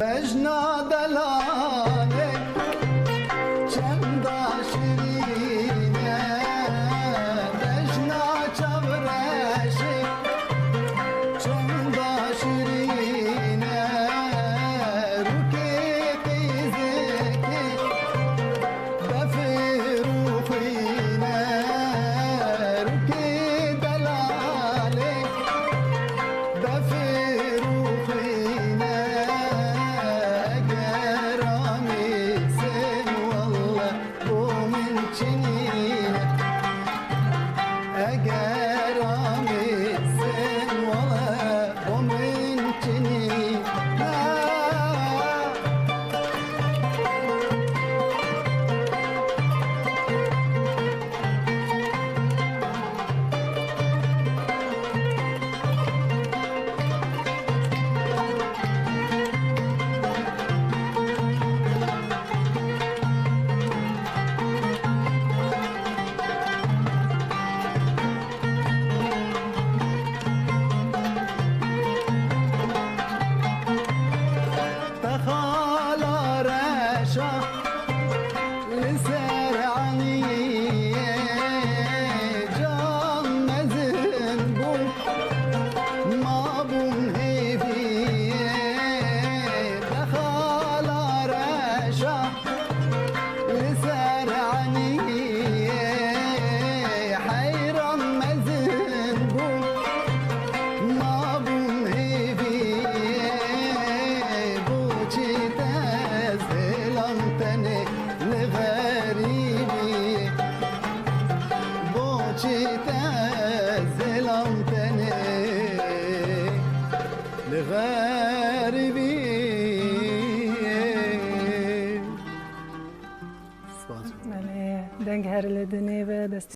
مجنا دلالك چندا شیرینه مجنا چبرشی چندا شیرینه روکی قیزکی بفروخینه روکی دلالک بفروخینه اگر آمیزن ولا ومنتني لسرعني جام مزن بو ما بون هيفي دخل رشا لسرعني حيران مزن بو ما بون هيفي بوشي تزلمتني لغريبي بوشي تزلمتني لغريبي بله دنگ هر لدنه و دست